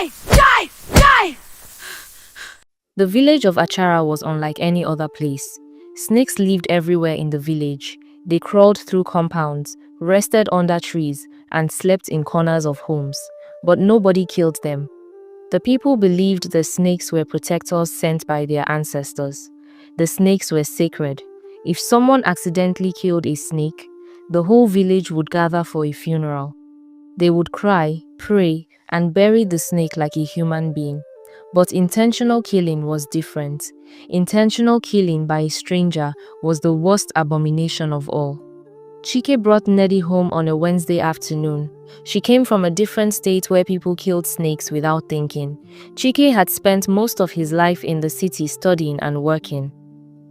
Die! Die! Die! The village of Achara was unlike any other place. Snakes lived everywhere in the village. They crawled through compounds, rested under trees, and slept in corners of homes. But nobody killed them. The people believed the snakes were protectors sent by their ancestors. The snakes were sacred. If someone accidentally killed a snake, the whole village would gather for a funeral. They would cry, pray, and bury the snake like a human being. But intentional killing was different. Intentional killing by a stranger was the worst abomination of all. Chike brought Neddy home on a Wednesday afternoon. She came from a different state where people killed snakes without thinking. Chike had spent most of his life in the city studying and working.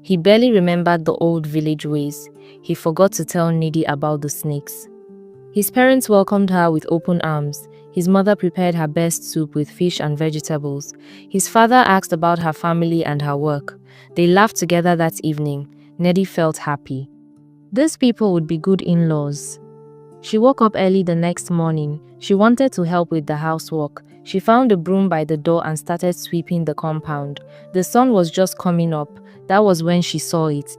He barely remembered the old village ways. He forgot to tell Neddy about the snakes. His parents welcomed her with open arms. His mother prepared her best soup with fish and vegetables. His father asked about her family and her work. They laughed together that evening. Neddy felt happy. These people would be good in-laws. She woke up early the next morning. She wanted to help with the housework. She found a broom by the door and started sweeping the compound. The sun was just coming up. That was when she saw it.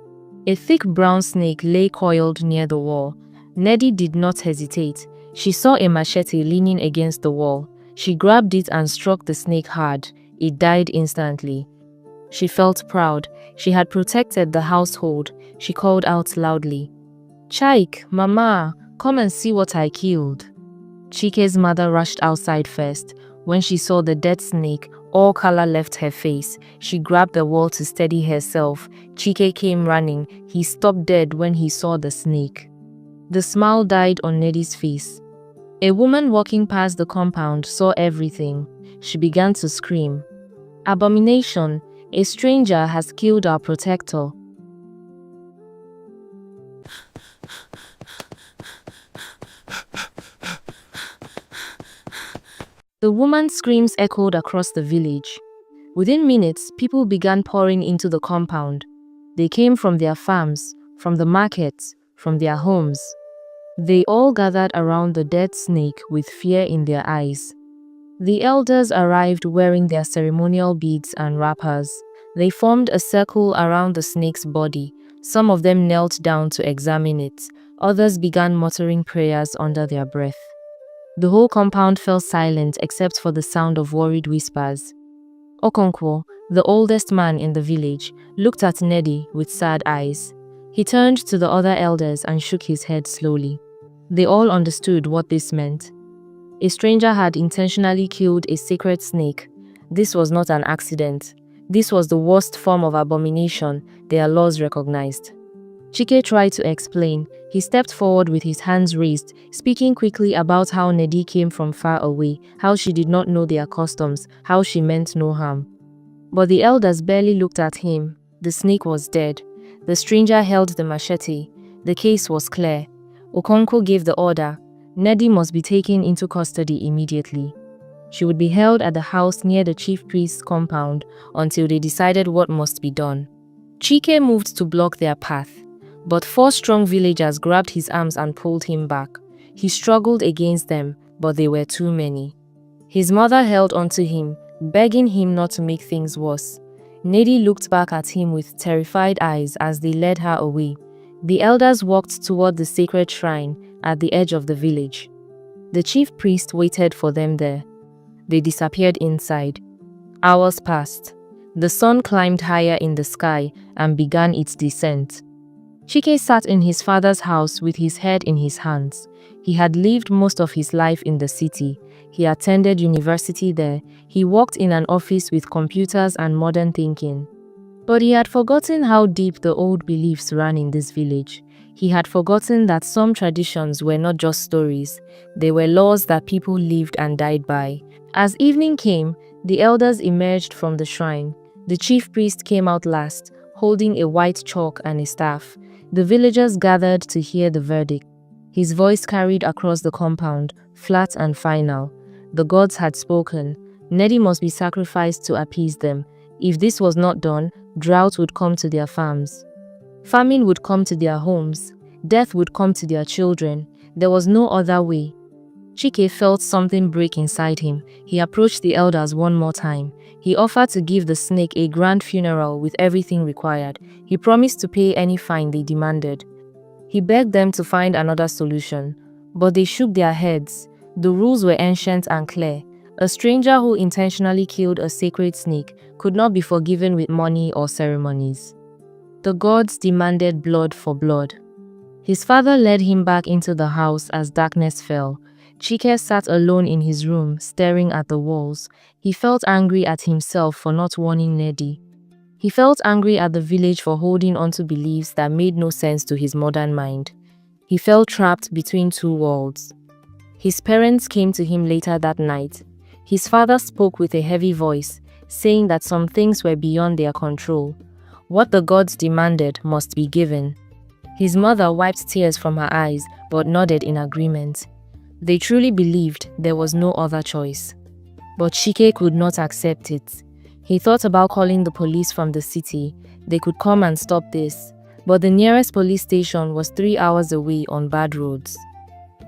A thick brown snake lay coiled near the wall. Neddy did not hesitate. She saw a machete leaning against the wall. She grabbed it and struck the snake hard. It died instantly. She felt proud. She had protected the household. She called out loudly, "Chaik, Mama, come and see what I killed." Chike's mother rushed outside first. When she saw the dead snake, all color left her face. She grabbed the wall to steady herself. Chike came running. He stopped dead when he saw the snake. The smile died on Neddy's face. A woman walking past the compound saw everything. She began to scream, "Abomination! A stranger has killed our protector." The woman's screams echoed across the village. Within minutes, people began pouring into the compound. They came from their farms, from the markets, from their homes. They all gathered around the dead snake with fear in their eyes. The elders arrived wearing their ceremonial beads and wrappers. They formed a circle around the snake's body. Some of them knelt down to examine it. Others began muttering prayers under their breath. The whole compound fell silent except for the sound of worried whispers. Okonkwo, the oldest man in the village, looked at Neddy with sad eyes. He turned to the other elders and shook his head slowly. They all understood what this meant. A stranger had intentionally killed a sacred snake. This was not an accident. This was the worst form of abomination their laws recognized. Chike tried to explain. He stepped forward with his hands raised, speaking quickly about how Neddy came from far away, how she did not know their customs, how she meant no harm. But the elders barely looked at him. The snake was dead. The stranger held the machete. The case was clear. Okonkwo gave the order. Neddy must be taken into custody immediately. She would be held at the house near the chief priest's compound until they decided what must be done. Chike moved to block their path, but 4 strong villagers grabbed his arms and pulled him back. He struggled against them, but they were too many. His mother held onto him, begging him not to make things worse. Neddy looked back at him with terrified eyes as they led her away. The elders walked toward the sacred shrine at the edge of the village. The chief priest waited for them there. They disappeared inside. Hours passed. The sun climbed higher in the sky and began its descent. Chike sat in his father's house with his head in his hands. He had lived most of his life in the city. He attended university there. He worked in an office with computers and modern thinking. But he had forgotten how deep the old beliefs ran in this village. He had forgotten that some traditions were not just stories. They were laws that people lived and died by. As evening came, the elders emerged from the shrine. The chief priest came out last, holding a white chalk and a staff. The villagers gathered to hear the verdict. His voice carried across the compound, flat and final. The gods had spoken. Neddy must be sacrificed to appease them. If this was not done, drought would come to their farms. Famine would come to their homes. Death would come to their children. There was no other way. Chike felt something break inside him. He approached the elders one more time. He offered to give the snake a grand funeral with everything required. He promised to pay any fine they demanded. He begged them to find another solution, but they shook their heads. The rules were ancient and clear. A stranger who intentionally killed a sacred snake could not be forgiven with money or ceremonies. The gods demanded blood for blood. His father led him back into the house as darkness fell. Chike sat alone in his room, staring at the walls. He felt angry at himself for not warning Nedi. He felt angry at the village for holding onto beliefs that made no sense to his modern mind. He felt trapped between two worlds. His parents came to him later that night. His father spoke with a heavy voice, saying that some things were beyond their control. What the gods demanded must be given. His mother wiped tears from her eyes but nodded in agreement. They truly believed there was no other choice. But Chike could not accept it. He thought about calling the police from the city. They could come and stop this. But the nearest police station was 3 hours away on bad roads.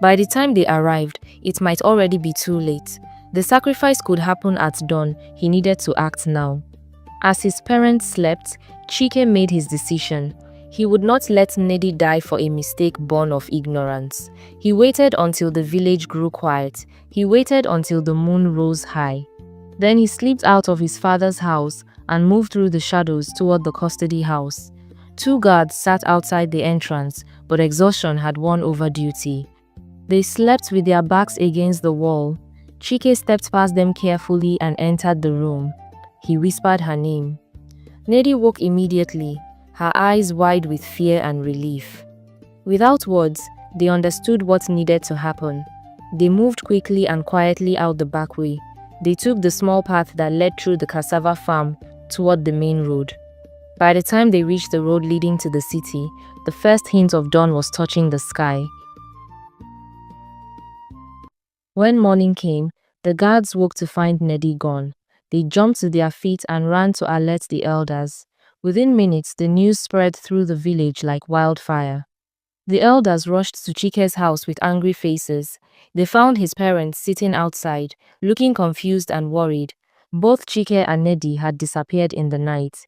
By the time they arrived, it might already be too late. The sacrifice could happen at dawn. He needed to act now. As his parents slept, Chike made his decision. He would not let Nedi die for a mistake born of ignorance. He waited until the village grew quiet. He waited until the moon rose high. Then he slipped out of his father's house and moved through the shadows toward the custody house. 2 guards sat outside the entrance, but exhaustion had won over duty. They slept with their backs against the wall. Chike stepped past them carefully and entered the room. He whispered her name. Nedi woke immediately, her eyes wide with fear and relief. Without words, they understood what needed to happen. They moved quickly and quietly out the back way. They took the small path that led through the cassava farm toward the main road. By the time they reached the road leading to the city, the first hint of dawn was touching the sky. When morning came, the guards woke to find Nedi gone. They jumped to their feet and ran to alert the elders. Within minutes, the news spread through the village like wildfire. The elders rushed to Chike's house with angry faces. They found his parents sitting outside, looking confused and worried. Both Chike and Nedi had disappeared in the night.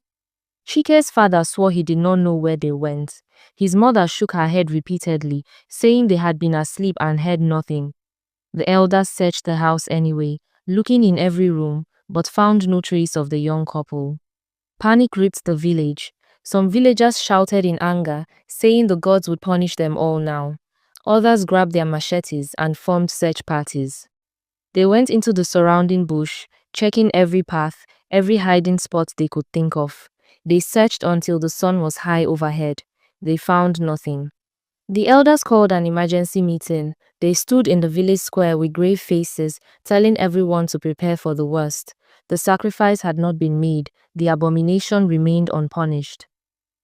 Chike's father swore he did not know where they went. His mother shook her head repeatedly, saying they had been asleep and heard nothing. The elders searched the house anyway, looking in every room, but found no trace of the young couple. Panic gripped the village. Some villagers shouted in anger, saying the gods would punish them all now. Others grabbed their machetes and formed search parties. They went into the surrounding bush, checking every path, every hiding spot they could think of. They searched until the sun was high overhead. They found nothing. The elders called an emergency meeting. They stood in the village square with grave faces, telling everyone to prepare for the worst. The sacrifice had not been made. The abomination remained unpunished.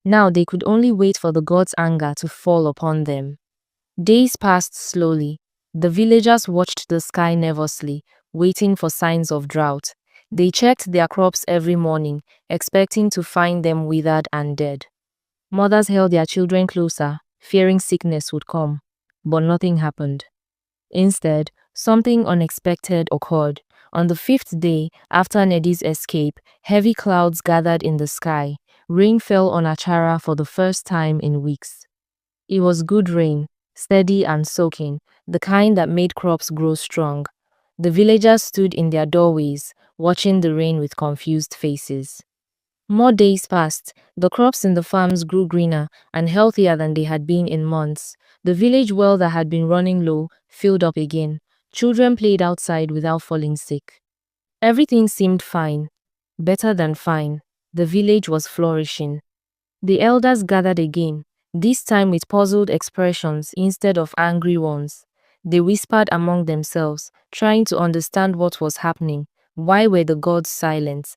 Now they could only wait for the gods' anger to fall upon them. Days passed slowly. The villagers watched the sky nervously, waiting for signs of drought. They checked their crops every morning, expecting to find them withered and dead. Mothers held their children closer, fearing sickness would come. But nothing happened. Instead, something unexpected occurred. On the 5th day after Nedi's escape, heavy clouds gathered in the sky. Rain fell on Achara for the first time in weeks. It was good rain, steady and soaking, the kind that made crops grow strong. The villagers stood in their doorways, watching the rain with confused faces. More days passed. The crops in the farms grew greener and healthier than they had been in months. The village well that had been running low filled up again. Children played outside without falling sick. Everything seemed fine. Better than fine. The village was flourishing. The elders gathered again, this time with puzzled expressions instead of angry ones. They whispered among themselves, trying to understand what was happening. Why were the gods silent?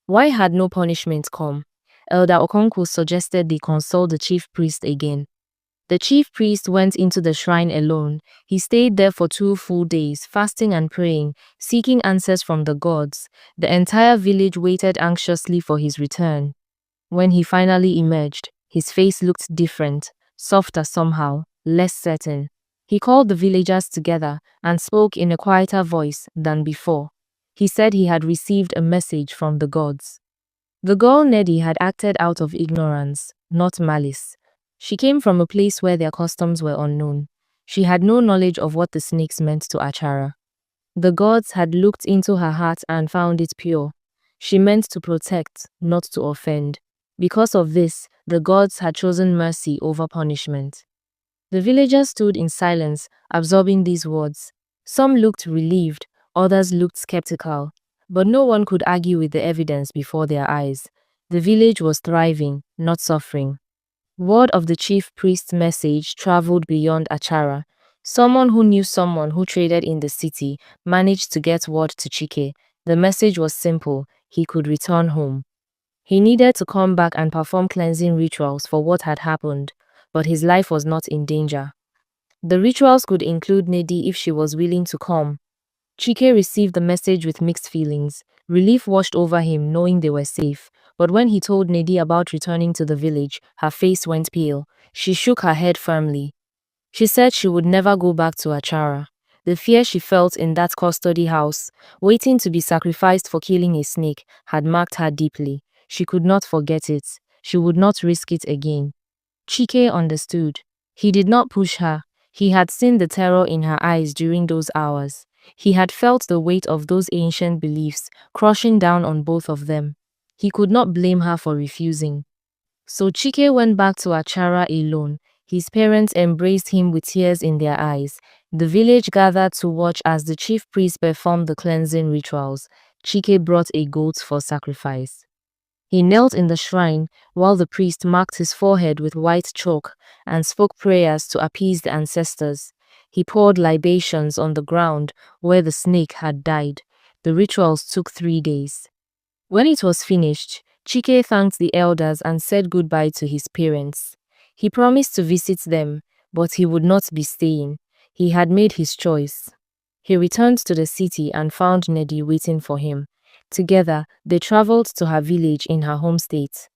Why had no punishment come? Elder Okonkwo suggested they consult the chief priest again. The chief priest went into the shrine alone. He stayed there for 2 full days, fasting and praying, seeking answers from the gods. The entire village waited anxiously for his return. When he finally emerged, his face looked different, softer somehow, less certain. He called the villagers together and spoke in a quieter voice than before. He said he had received a message from the gods. The girl Neddy had acted out of ignorance, not malice. She came from a place where their customs were unknown. She had no knowledge of what the snakes meant to Achara. The gods had looked into her heart and found it pure. She meant to protect, not to offend. Because of this, the gods had chosen mercy over punishment. The villagers stood in silence, absorbing these words. Some looked relieved, others looked skeptical. But no one could argue with the evidence before their eyes. The village was thriving, not suffering. Word of the chief priest's message traveled beyond Achara. Someone who knew someone who traded in the city managed to get word to Chike. The message was simple: he could return home. He needed to come back and perform cleansing rituals for what had happened, but his life was not in danger. The rituals could include Neddy if she was willing to come. Chike received the message with mixed feelings. Relief washed over him knowing they were safe, but when he told Neddy about returning to the village, her face went pale. She shook her head firmly. She said she would never go back to Achara. The fear she felt in that custody house, waiting to be sacrificed for killing a snake, had marked her deeply. She could not forget it. She would not risk it again. Chike understood. He did not push her. He had seen the terror in her eyes during those hours. He had felt the weight of those ancient beliefs crushing down on both of them. He could not blame her for refusing. So Chike went back to Achara alone. His parents embraced him with tears in their eyes. The village gathered to watch as the chief priest performed the cleansing rituals. Chike brought a goat for sacrifice. He knelt in the shrine while the priest marked his forehead with white chalk and spoke prayers to appease the ancestors. He poured libations on the ground where the snake had died. The rituals took 3 days. When it was finished, Chike thanked the elders and said goodbye to his parents. He promised to visit them, but he would not be staying. He had made his choice. He returned to the city and found Neddy waiting for him. Together, they traveled to her village in her home state.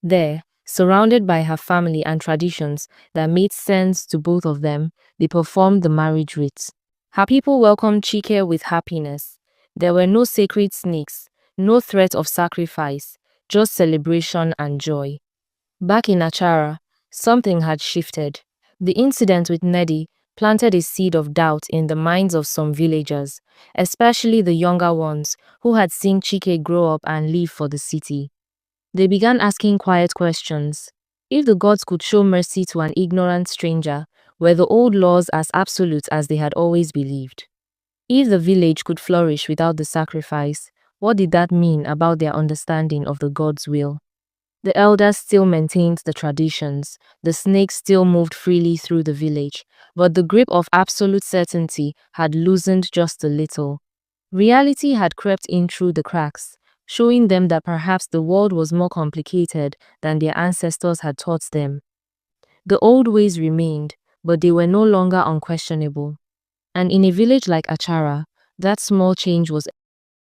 There, surrounded by her family and traditions that made sense to both of them, they performed the marriage rites. Her people welcomed Chike with happiness. There were no sacred snakes, no threat of sacrifice, just celebration and joy. Back in Achara, something had shifted. The incident with Neddy planted a seed of doubt in the minds of some villagers, especially the younger ones who had seen Chike grow up and leave for the city. They began asking quiet questions. If the gods could show mercy to an ignorant stranger, were the old laws as absolute as they had always believed? If the village could flourish without the sacrifice, what did that mean about their understanding of the gods' will? The elders still maintained the traditions, the snakes still moved freely through the village, but the grip of absolute certainty had loosened just a little. Reality had crept in through the cracks, showing them that perhaps the world was more complicated than their ancestors had taught them. The old ways remained, but they were no longer unquestionable. And in a village like Achara, that small change was